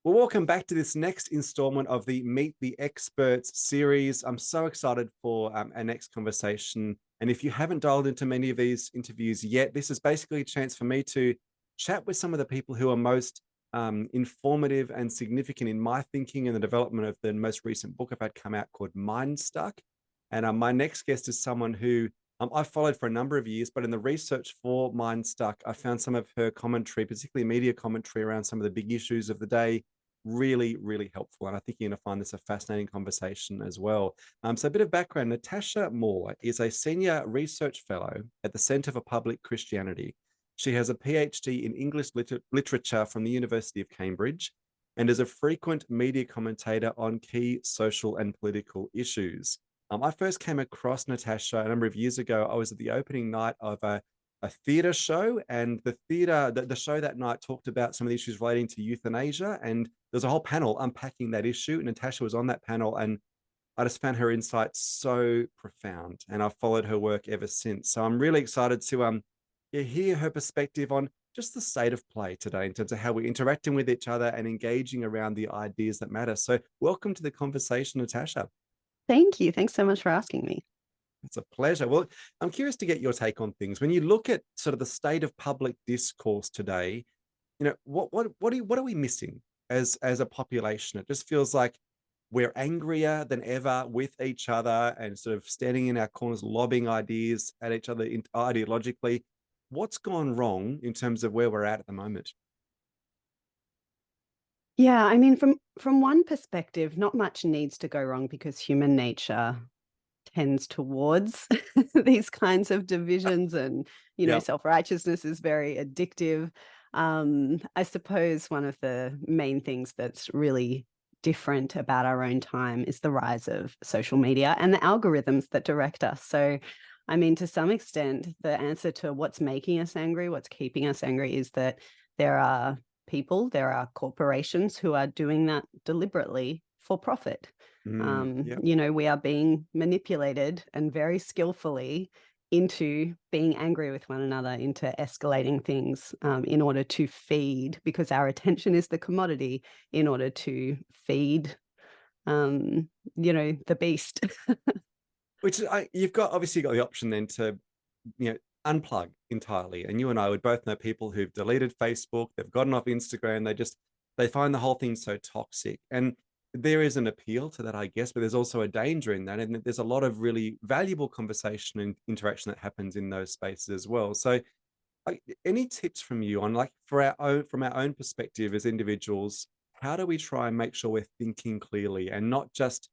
Well, welcome back to this next installment of the Meet the Experts series. I'm so excited for our next conversation. And if you haven't dialed into many of these interviews yet, this is basically a chance for me to chat with some of the people who are most informative and significant in my thinking and the development of the most recent book I've had come out called Mindstuck. And my next guest is someone who I've followed for a number of years, but in the research for Mindstuck, I found some of her commentary, particularly media commentary around some of the big issues of the day, really, really helpful. And I think you're going to find this a fascinating conversation as well. So a bit of background, Natasha Moore is a senior research fellow at the Center for Public Christianity. She has a PhD in English literature from the University of Cambridge and is a frequent media commentator on key social and political issues. I first came across Natasha a number of years ago. I was at the opening night of a theatre show, and the show that night talked about some of the issues relating to euthanasia, and there's a whole panel unpacking that issue. Natasha was on that panel, and I just found her insights so profound, and I've followed her work ever since. So I'm really excited to hear her perspective on just the state of play today in terms of how we're interacting with each other and engaging around the ideas that matter. So welcome to the conversation, Natasha. Thank you. Thanks so much for asking me. It's a pleasure. Well, I'm curious to get your take on things. When you look at sort of the state of public discourse today, what are we missing as a population? It just feels like we're angrier than ever with each other and sort of standing in our corners, lobbing ideas at each other ideologically. What's gone wrong in terms of where we're at the moment? Yeah, I mean, from one perspective, not much needs to go wrong because human nature tends towards these kinds of divisions, and Yeah. self-righteousness is very addictive. I suppose one of the main things that's really different about our own time is the rise of social media and the algorithms that direct us. So, I mean, to some extent, the answer to what's making us angry, what's keeping us angry, is that there are corporations who are doing that deliberately for profit. Yeah. We are being manipulated and very skillfully into being angry with one another, into escalating things in order to feed, because our attention is the commodity, in order to feed, the beast. You've got obviously got the option then to unplug entirely. And you and I would both know people who've deleted Facebook, they've gotten off Instagram, they find the whole thing so toxic. And there is an appeal to that, I guess, but there's also a danger in that. And there's a lot of really valuable conversation and interaction that happens in those spaces as well. So any tips from you on, like, from our own perspective as individuals, how do we try and make sure we're thinking clearly and not just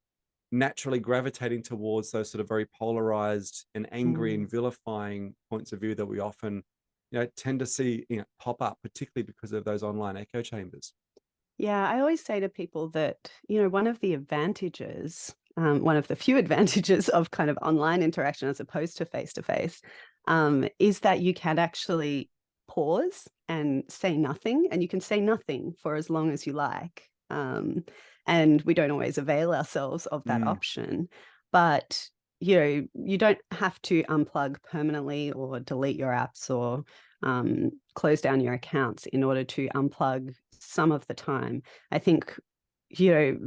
naturally gravitating towards those sort of very polarized and angry Mm. and vilifying points of view that we often tend to see pop up, particularly because of those online echo chambers? Yeah, I always say to people that, one of the advantages, one of the few advantages of kind of online interaction as opposed to face, is that you can actually pause and say nothing, and you can say nothing for as long as you like. And we don't always avail ourselves of that Mm. option. But, you don't have to unplug permanently or delete your apps or close down your accounts in order to unplug some of the time. I think, you know,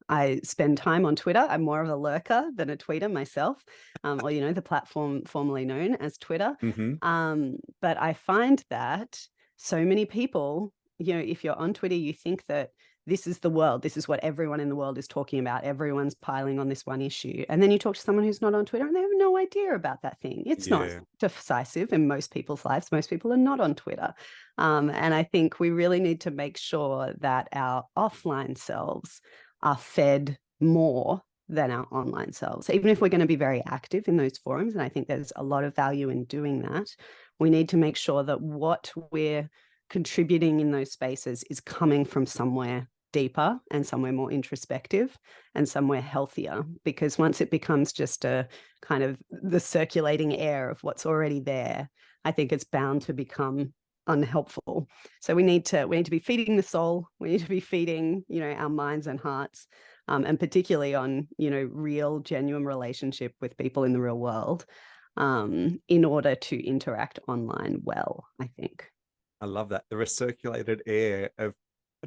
I spend time on Twitter. I'm more of a lurker than a tweeter myself, or, the platform formerly known as Twitter. Hmm. But I find that so many people, if you're on Twitter, you think that this is the world. This is what everyone in the world is talking about. Everyone's piling on this one issue. And then you talk to someone who's not on Twitter and they have no idea about that thing. It's not Yeah. decisive in most people's lives. Most people are not on Twitter. And I think we really need to make sure that our offline selves are fed more than our online selves. Even if we're going to be very active in those forums, and I think there's a lot of value in doing that, we need to make sure that what we're contributing in those spaces is coming from somewhere deeper and somewhere more introspective and somewhere healthier. Because once it becomes just a kind of the circulating air of what's already there, I think it's bound to become unhelpful. So we need to be feeding the soul. We need to be feeding, our minds and hearts, and particularly on, real, genuine relationship with people in the real world, in order to interact online well, I think. I love that. The recirculated air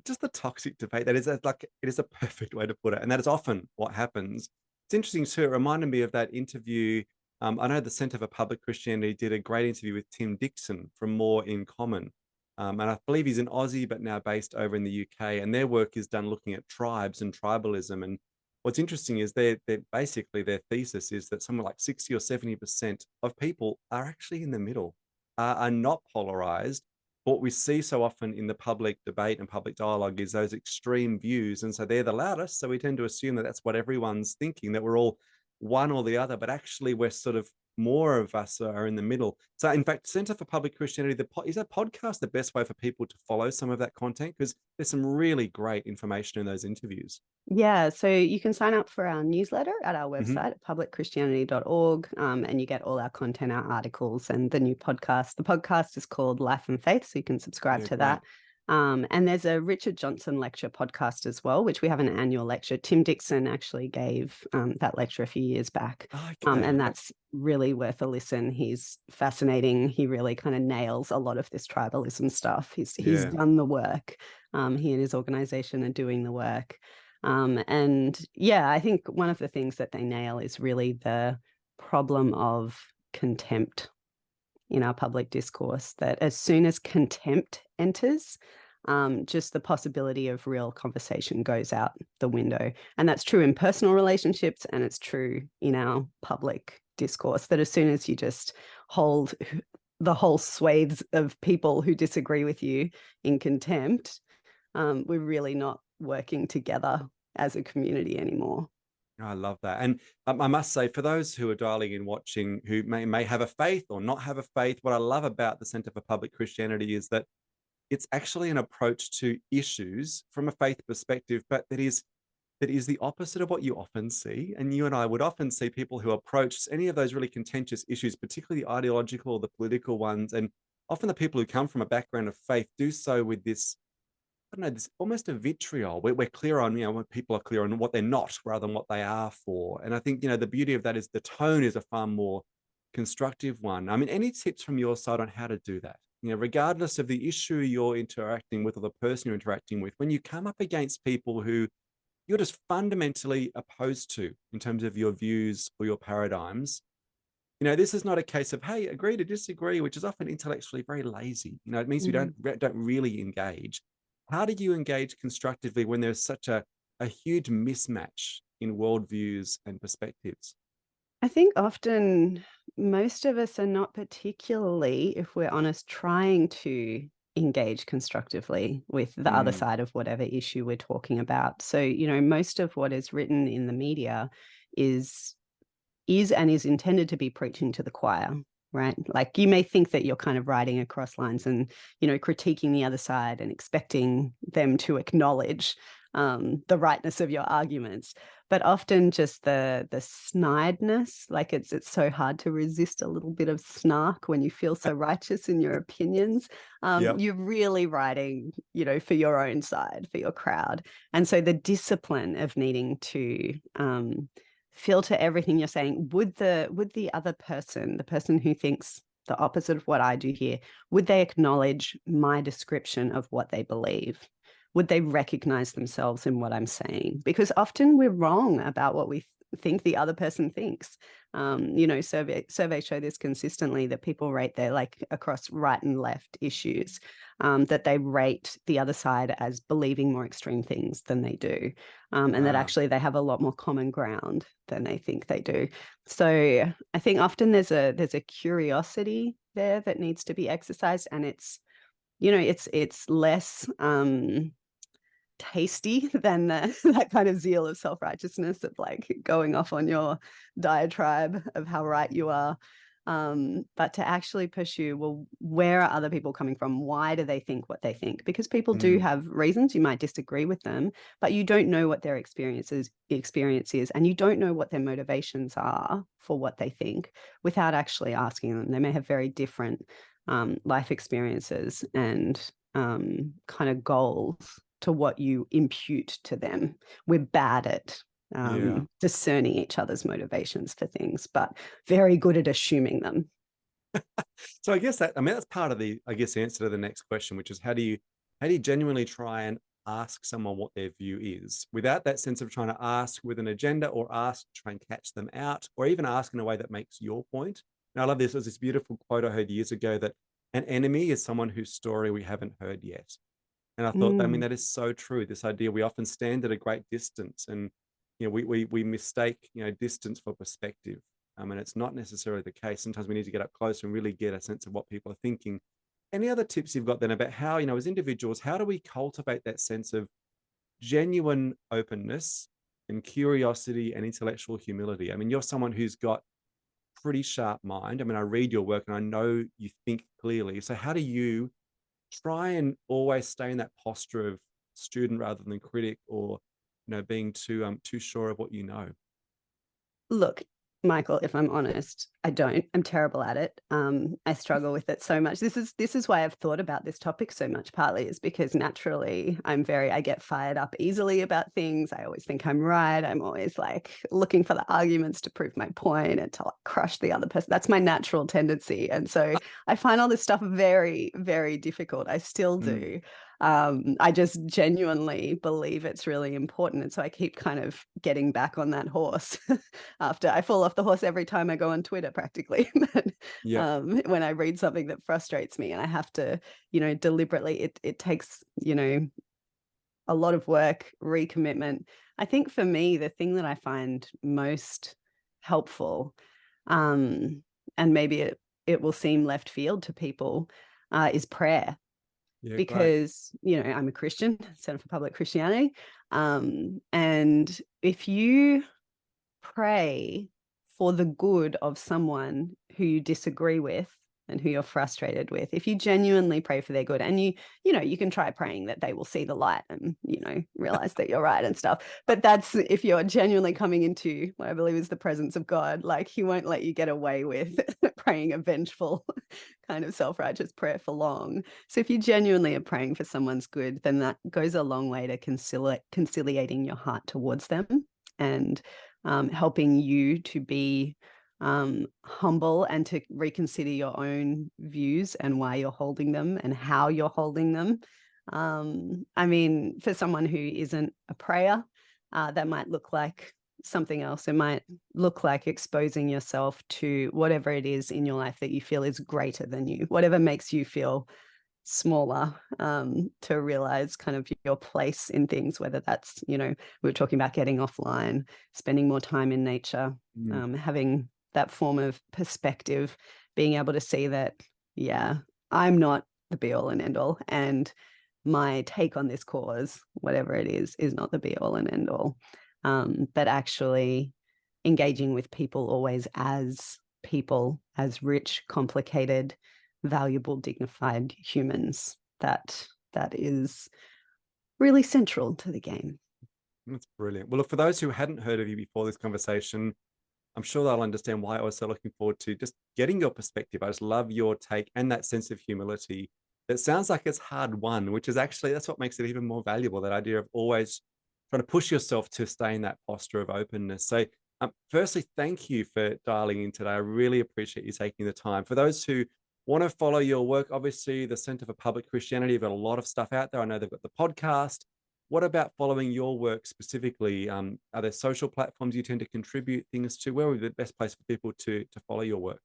just the toxic debate. That is like, it is a perfect way to put it. And that is often what happens. It's interesting too. It reminded me of that interview. I know the Center for Public Christianity did a great interview with Tim Dixon from More in Common. And I believe he's an Aussie, but now based over in the UK. And their work is done looking at tribes and tribalism. And what's interesting is they're basically, their thesis is that somewhere like 60 or 70% of people are actually in the middle, are not polarized. What we see so often in the public debate and public dialogue is those extreme views. And so they're the loudest. So we tend to assume that that's what everyone's thinking, that we're all one or the other, but actually we're sort of, more of us are in the middle. So in fact, Center for Public Christianity, is that podcast the best way for people to follow some of that content? Because there's some really great information in those interviews. Yeah, so you can sign up for our newsletter at our Mm-hmm. website at publicchristianity.org, and you get all our content, our articles, and the new podcast. The podcast is called Life and Faith, so you can subscribe Yeah, to great. that. And there's a Richard Johnson lecture podcast as well, which we have an annual lecture. Tim Dixon actually gave that lecture a few years back, Okay. and that's really worth a listen. He's fascinating. He really kind of nails a lot of this tribalism stuff. He's Yeah. done the work. He and his organization are doing the work. And yeah, I think one of the things that they nail is really the problem of contempt in our public discourse, that as soon as contempt enters, just the possibility of real conversation goes out the window. And that's true in personal relationships, and it's true in our public discourse, that as soon as you just hold the whole swathes of people who disagree with you in contempt, we're really not working together as a community anymore. I love that. And I must say, for those who are dialing in, watching, who may have a faith or not have a faith, what I love about the Center for Public Christianity is that it's actually an approach to issues from a faith perspective, but that is the opposite of what you often see. And you and I would often see people who approach any of those really contentious issues, particularly the ideological or the political ones. And often the people who come from a background of faith do so with this, I don't know, this almost a vitriol. We're clear on, when people are clear on what they're not rather than what they are for. And I think, the beauty of that is the tone is a far more constructive one. I mean, any tips from your side on how to do that? Regardless of the issue you're interacting with or the person you're interacting with, when you come up against people who you're just fundamentally opposed to in terms of your views or your paradigms, this is not a case of, hey, agree to disagree, which is often intellectually very lazy. It means we don't really engage. How do you engage constructively when there's such a huge mismatch in worldviews and perspectives? I think often most of us are not particularly, if we're honest, trying to engage constructively with the other Mm, side of whatever issue we're talking about. So, most of what is written in the media is is intended to be preaching to the choir, right? Like, you may think that you're kind of riding across lines and, critiquing the other side and expecting them to acknowledge the rightness of your arguments, but often just the snideness, like it's so hard to resist a little bit of snark when you feel so righteous in your opinions. yep. You're really writing, for your own side, for your crowd. And so the discipline of needing to filter everything you're saying, would the other person, the person who thinks the opposite of what I do here, would they acknowledge my description of what they believe? Would they recognize themselves in what I'm saying? Because often we're wrong about what we think the other person thinks. Surveys show this consistently, that people rate their, like, across right and left issues, that they rate the other side as believing more extreme things than they do, and that Wow. actually they have a lot more common ground than they think they do. So I think often there's a curiosity there that needs to be exercised, and it's less tasty than that kind of zeal of self-righteousness, of like going off on your diatribe of how right you are. But to actually pursue, well, where are other people coming from? Why do they think what they think? Because people do Mm, have reasons. You might disagree with them, but you don't know what their experience is, and you don't know what their motivations are for what they think without actually asking them. They may have very different life experiences and kind of goals to what you impute to them. We're bad at yeah. discerning each other's motivations for things, but very good at assuming them. So I guess that's part of the, I guess, answer to the next question, which is how do you genuinely try and ask someone what their view is without that sense of trying to ask with an agenda or ask to try and catch them out or even ask in a way that makes your point. And I love this. There's this beautiful quote I heard years ago that an enemy is someone whose story we haven't heard yet. And I thought, I mean, Mm. that is so true. This idea we often stand at a great distance, and we mistake distance for perspective. And it's not necessarily the case. Sometimes we need to get up close and really get a sense of what people are thinking. Any other tips you've got then about how, as individuals, how do we cultivate that sense of genuine openness and curiosity and intellectual humility? I mean, you're someone who's got pretty sharp mind. I mean, I read your work and I know you think clearly. So how do you try and always stay in that posture of student rather than critic, or being too sure of what you know? Look, Michael, if I'm honest, I don't. I'm terrible at it. I struggle with it so much. This is why I've thought about this topic so much. Partly is because naturally I get fired up easily about things. I always think I'm right. I'm always like looking for the arguments to prove my point and to like crush the other person. That's my natural tendency, and so I find all this stuff very, very difficult. I still Mm, do. I just genuinely believe it's really important, and so I keep kind of getting back on that horse. After I fall off the horse every time I go on Twitter, practically. But, yeah. when I read something that frustrates me, and I have to, deliberately, it takes, a lot of work, recommitment. I think for me, the thing that I find most helpful, um, and maybe it will seem left field to people, is prayer. Yeah, great. Because, I'm a Christian, Center for Public Christianity. And if you pray for the good of someone who you disagree with and who you're frustrated with, if you genuinely pray for their good, and you can try praying that they will see the light and realize that you're right and stuff, but that's if you're genuinely coming into what I believe is the presence of God. Like, he won't let you get away with praying a vengeful kind of self-righteous prayer for long. So if you genuinely are praying for someone's good, then that goes a long way to conciliating your heart towards them, and helping you to be humble and to reconsider your own views and why you're holding them and how you're holding them. I mean, for someone who isn't a prayer, that might look like something else. It might look like exposing yourself to whatever it is in your life that you feel is greater than you, whatever makes you feel smaller, to realize kind of your place in things, whether that's, we were talking about getting offline, spending more time in nature, Mm, having that form of perspective, being able to see that, yeah, I'm not the be all and end all. And my take on this cause, whatever it is not the be all and end all. But actually engaging with people always as people, as rich, complicated, valuable, dignified humans. That is really central to the game. that's brilliant. Well, look, for those who hadn't heard of you before this conversation, I'm sure they'll understand why I was so looking forward to just getting your perspective. I just love your take and that sense of humility. It sounds like it's hard won, which is actually, that's what makes it even more valuable. That idea of always trying to push yourself to stay in that posture of openness. So, firstly, thank you for dialing in today. I really appreciate you taking the time. For those who want to follow your work, obviously, the Center for Public Christianity have got a lot of stuff out there. I know they've got the podcast. What about following your work specifically? Are there social platforms you tend to contribute things to? Where would be the best place for people to follow your work?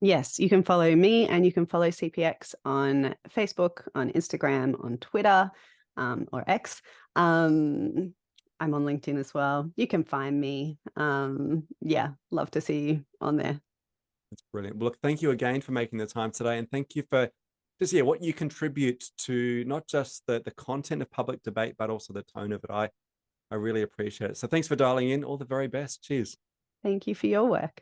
Yes, you can follow me and you can follow CPX on Facebook, on Instagram, on Twitter, or X. I'm on LinkedIn as well. You can find me. Yeah, love to see you on there. That's brilliant. Well, look, thank you again for making the time today, and thank you for just what you contribute to not just the content of public debate, but also the tone of it. I really appreciate it. So thanks for dialing in. All the very best. Cheers. Thank you for your work.